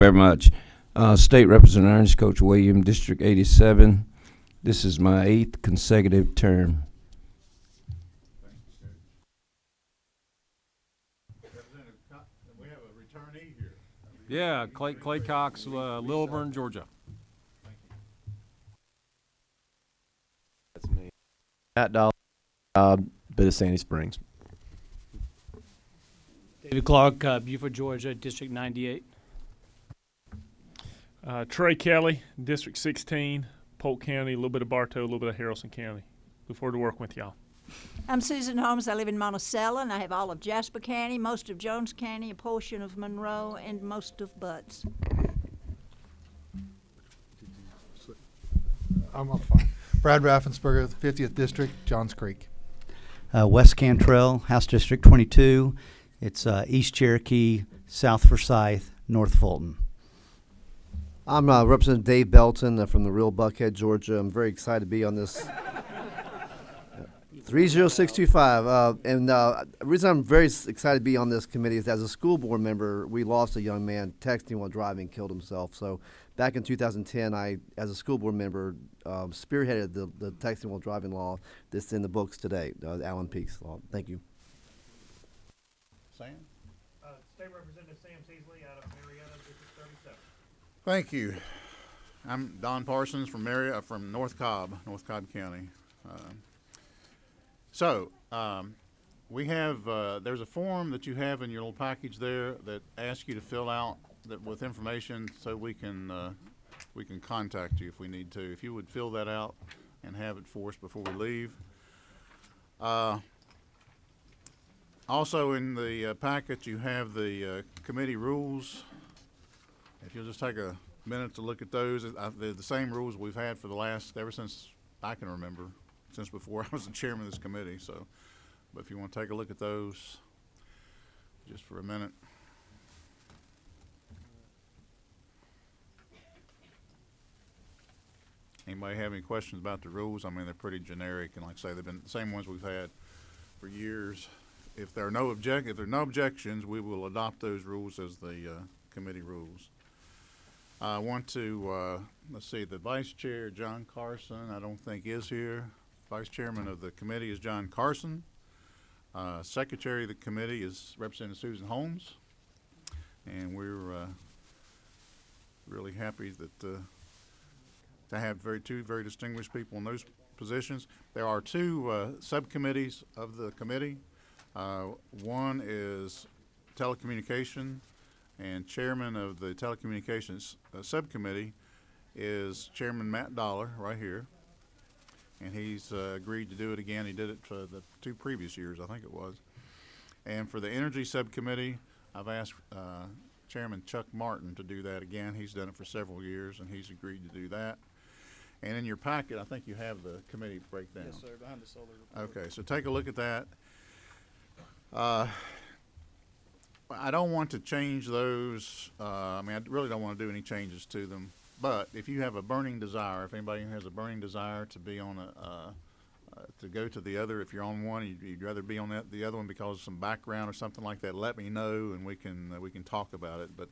Very much. State Representative Coach William, District 87. This is my 8th consecutive term. We have a returnee here. Yeah, Clay Cox, Lilburn, Georgia. That's me. Matt Dollar, bit of Sandy Springs. David Clark, Buford, Georgia, District 98. Trey Kelly, District 16, Polk County, a little bit of Bartow, a little bit of Harrelson County. Look forward to working with y'all. I'm Susan Holmes. I live in Monticello, and I have all of Jasper County, most of Jones County, a portion of Monroe, and most of Butts. I'm fine. Brad Raffensperger, 50th District, Johns Creek. West Cantrell, House District 22. It's East Cherokee, South Forsyth, North Fulton. I'm Representative Dave Belton from the real Buckhead, Georgia. I'm very excited to be on this. 30625. The reason I'm very excited to be on this committee is as a school board member, we lost a young man texting while driving, killed himself. So back in 2010, I, as a school board member, spearheaded the texting while driving law that's in the books today, Alan Peake's law. Thank you. Sam? State Representative Sam Teasley out of Marietta, District 37. Thank you. I'm Don Parsons from North Cobb County. We have there's a form that you have in your little package there that asks you to fill out with information so we can contact you if we need to. If you would fill that out and have it for us before we leave. Also in the packet you have the committee rules. If you'll just take a minute to look at those, they're the same rules we've had for ever since I can remember, since before I was the chairman of this committee. So, but if you want to take a look at those just for a minute. Anybody have any questions about the rules? I mean, they're pretty generic, and like I say, they've been the same ones we've had for years. If there are no objections, we will adopt those rules as the committee rules. I want to let's see, the vice chair, John Carson, I don't think is here. Vice chairman of the committee is John Carson. Secretary of the committee is Representative Susan Holmes, and we're really happy that to have two very distinguished people in those positions. There are two subcommittees of the committee. One is telecommunication, and chairman of the telecommunications subcommittee is Chairman Matt Dollar right here, and he's agreed to do it again. He did it for the 2 previous years, I think it was. And for the energy subcommittee, I've asked Chairman Chuck Martin to do that again. He's done it for several years, and he's agreed to do that. And in your packet, I think you have the committee breakdown. Yes, sir, behind the solar report. Okay, so take a look at that. I don't want to change those. I really don't want to do any changes to them. But if you have a burning desire, if anybody has a burning desire to be on to go to the other, if you're on one, you'd rather be on the other one because of some background or something like that, let me know and we can talk about it. But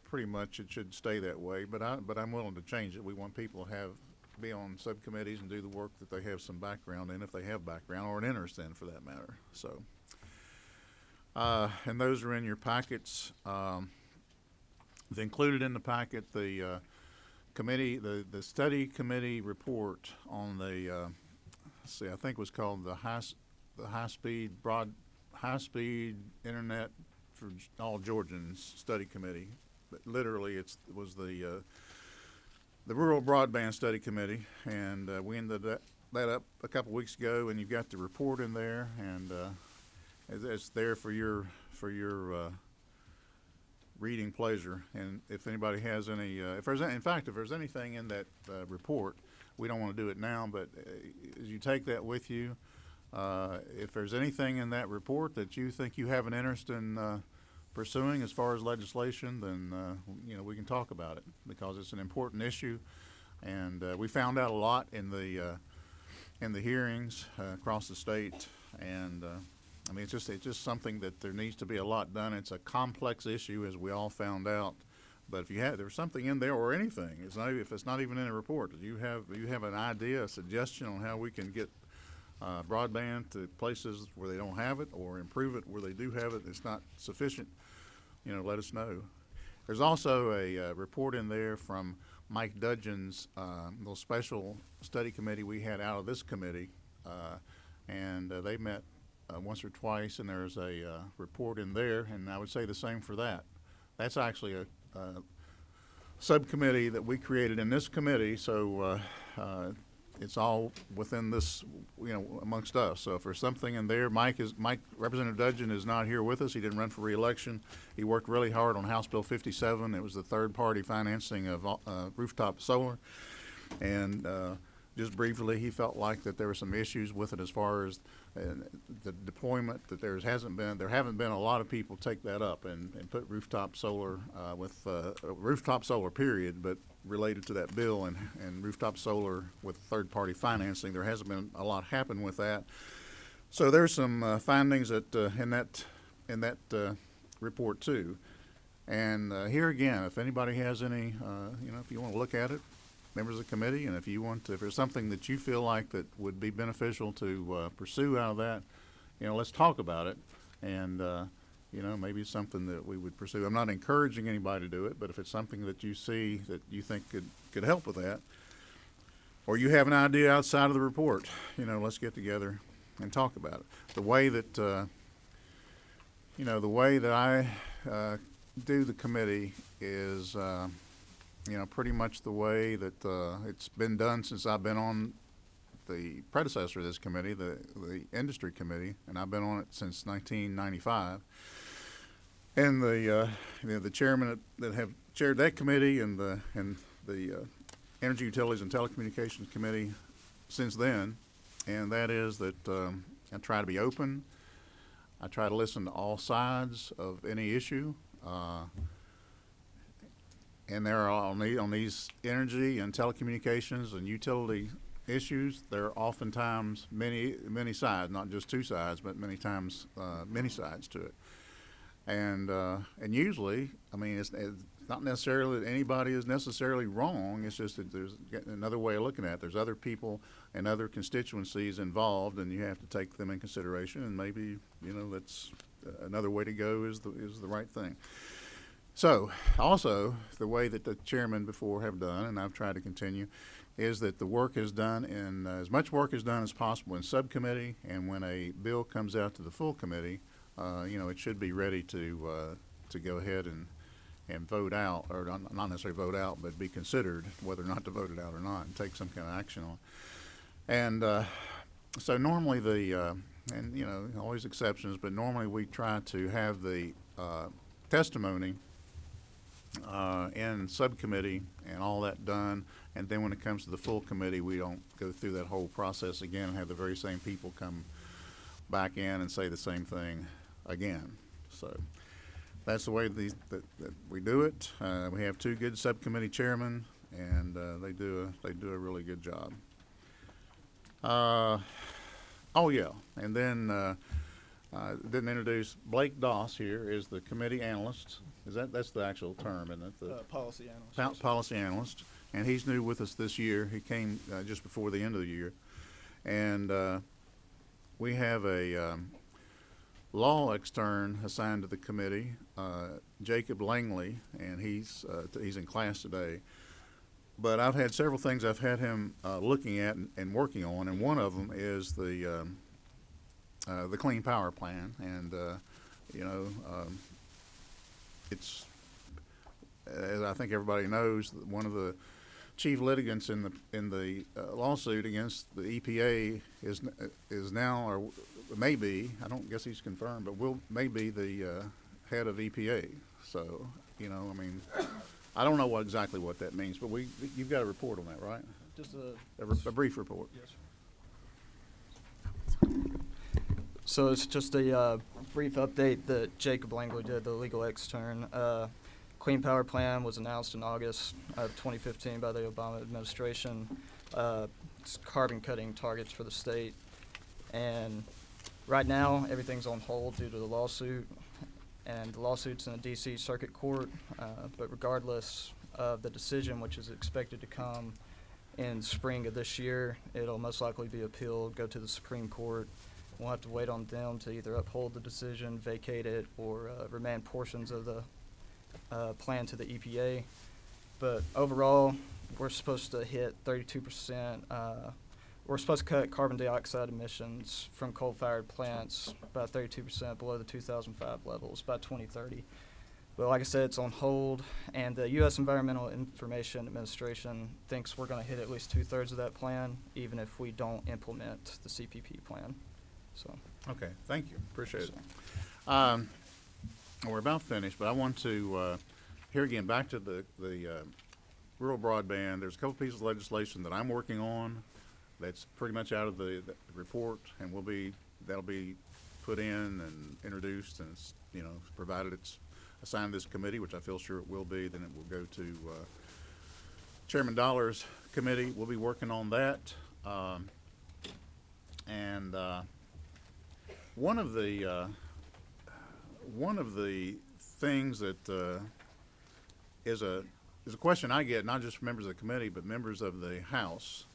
pretty much it should stay that way. But I'm willing to change it. We want people to be on subcommittees and do the work that they have some background in, if they have background or an interest in, for that matter. So, and those are in your packets. Included in the packet the committee, the study committee report on the I think it was called the high speed internet for all Georgians study committee. But literally, it was the Rural Broadband Study Committee, and we ended that up a couple weeks ago, and you've got the report in there, and it's there for your reading pleasure. And if anybody has any, if there's anything in that report, we don't want to do it now, but as you take that with you, if there's anything in that report that you think you have an interest in pursuing as far as legislation, then we can talk about it because it's an important issue, and we found out a lot in the hearings across the state, and I mean, it's just something that there needs to be a lot done. It's a complex issue, as we all found out. But if there's something in there or anything, if it's not even in a report, you have an idea, a suggestion on how we can get broadband to places where they don't have it, or improve it where they do have it, it's not sufficient, let us know. There's also a report in there from Mike Dudgeon's little special study committee we had out of this committee, and they met once or twice, and there's a report in there, and I would say the same for that. That's actually a subcommittee that we created in this committee, so it's all within this, amongst us. So if there's something in there, Representative Dudgeon is not here with us. He didn't run for re-election. He worked really hard on House Bill 57. It was the third-party financing of rooftop solar, and just briefly, he felt like that there were some issues with it as far as the deployment, that there haven't been a lot of people take that up and put rooftop solar rooftop solar period, but related to that bill and rooftop solar with third-party financing. There hasn't been a lot happen with that. So there's some findings that in that report too. And here again, if anybody has any, if you want to look at it, members of the committee, and if there's something that you feel like that would be beneficial to pursue out of that, let's talk about it. And maybe it's something that we would pursue. I'm not encouraging anybody to do it, but if it's something that you see that you think could help with that, or you have an idea outside of the report, let's get together and talk about it. The way that I do the committee is pretty much the way that it's been done since I've been on the predecessor of this committee, the industry committee, and I've been on it since 1995. And the chairman that have chaired that committee and the Energy Utilities and Telecommunications Committee since then, and that is that I try to be open. I try to listen to all sides of any issue. And there are on these energy and telecommunications and utility issues, there are oftentimes many sides, not just two sides, but many times many sides to it. And usually, I mean, it's not necessarily that anybody is necessarily wrong. It's just that there's another way of looking at it. There's other people and other constituencies involved, and you have to take them in consideration. And maybe that's another way to go is the right thing. So, also, the way that the chairman before have done, and I've tried to continue, is that the work is done as much work is done as possible in subcommittee, and when a bill comes out to the full committee, it should be ready to go ahead and vote out, or not necessarily vote out, but be considered whether or not to vote it out or not, and take some kind of action on it. And so normally always exceptions, but normally we try to have the testimony in subcommittee and all that done, and then when it comes to the full committee, we don't go through that whole process again and have the very same people come back in and say the same thing again. So that's the way that we do it. We have two good subcommittee chairmen, and they do a really good job. Oh yeah, and then didn't introduce Blake Doss here is the committee analyst. That's the actual term, isn't it? The Policy analyst. Policy analyst, and he's new with us this year. He came just before the end of the year, and we have a law extern assigned to the committee, Jacob Langley, and he's in class today. But I've had several things I've had him looking at and working on, and one of them is the Clean Power Plan, and it's, as I think everybody knows, one of the chief litigants in the lawsuit against the EPA is now, or may be, I don't guess he's confirmed, but may be the head of EPA. So I mean, I don't know exactly what that means, but you've got a report on that, right? Just A brief report. Yes, sir. So it's just a brief update that Jacob Langley did, the legal extern. Clean Power Plan was announced in August of 2015 by the Obama administration. It's carbon cutting targets for the state. And Right now, everything's on hold due to the lawsuit, and the lawsuit's in the D.C. Circuit Court. But regardless of the decision, which is expected to come in spring of this year, it'll most likely be appealed, go to the Supreme Court. We'll have to wait on them to either uphold the decision, vacate it, or remand portions of the plan to the EPA. But overall, we're supposed to hit 32%. We're supposed to cut carbon dioxide emissions from coal-fired plants by 32% below the 2005 levels by 2030. But like I said, it's on hold, and the U.S. Environmental Information Administration thinks we're going to hit at least 2/3 of that plan, even if we don't implement the CPP plan. So. Okay, thank you. Appreciate it. We're about finished, but I want to, here again, back to the rural broadband. There's a couple pieces of legislation that I'm working on that's pretty much out of the report, and that'll be put in and introduced, and it's, provided it's assigned to this committee, which I feel sure it will be, then it will go to Chairman Dollar's committee. We'll be working on that. One of the things that is a question I get, not just from members of the committee, but members of the House,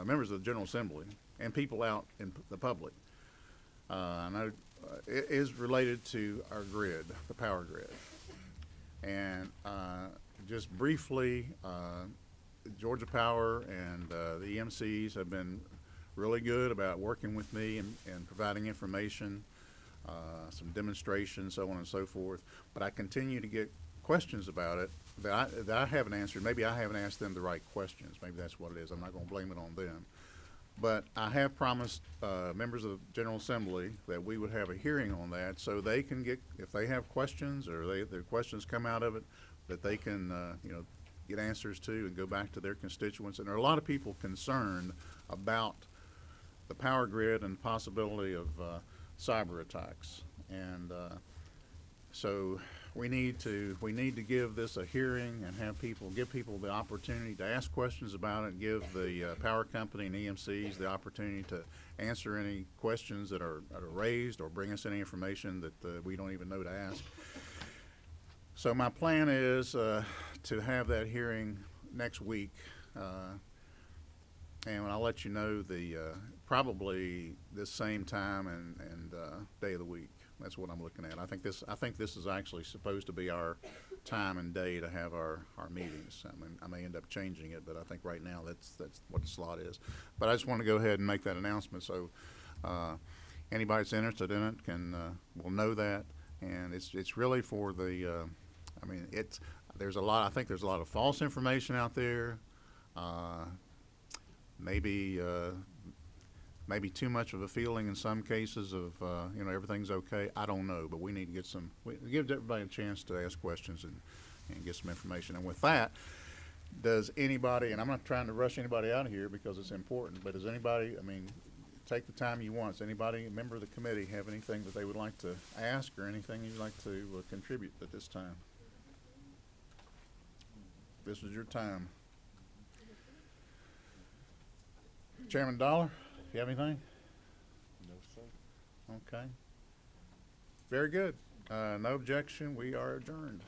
members of the General Assembly, and people out in the public. I know it is related to our grid, the power grid. And just briefly, Georgia Power and the EMCs have been really good about working with me and providing information, some demonstrations, so on and so forth. But I continue to get questions about it that I haven't answered. Maybe I haven't asked them the right questions. Maybe that's what it is. I'm not going to blame it on them. But I have promised members of the General Assembly that we would have a hearing on that, so they can get, if they have questions or their questions come out of it, that they can get answers to and go back to their constituents. And there are a lot of people concerned about the power grid and the possibility of cyber attacks. And so we need to give this a hearing and give people the opportunity to ask questions about it, and give the power company and EMCs the opportunity to answer any questions that are raised, or bring us any information that we don't even know to ask. So my plan is to have that hearing next week, and I'll let you know probably this same time and day of the week. That's what I'm looking at. I think this is actually supposed to be our time and day to have our meetings. I mean, I may end up changing it, but I think right now that's what the slot is. But I just want to go ahead and make that announcement, so anybody that's interested in it will know that. And it's really for the. I mean, there's a lot. I think there's a lot of false information out there. Maybe too much of a feeling in some cases of everything's okay. I don't know, but we need to give everybody a chance to ask questions and get some information. And with that, does anybody, and I'm not trying to rush anybody out of here because it's important, but does anybody, take the time you want. Does anybody, a member of the committee, have anything that they would like to ask or anything you'd like to contribute at this time? This is your time. Chairman Dollar, you have anything? No, sir. Okay. Very good. No objection. We are adjourned.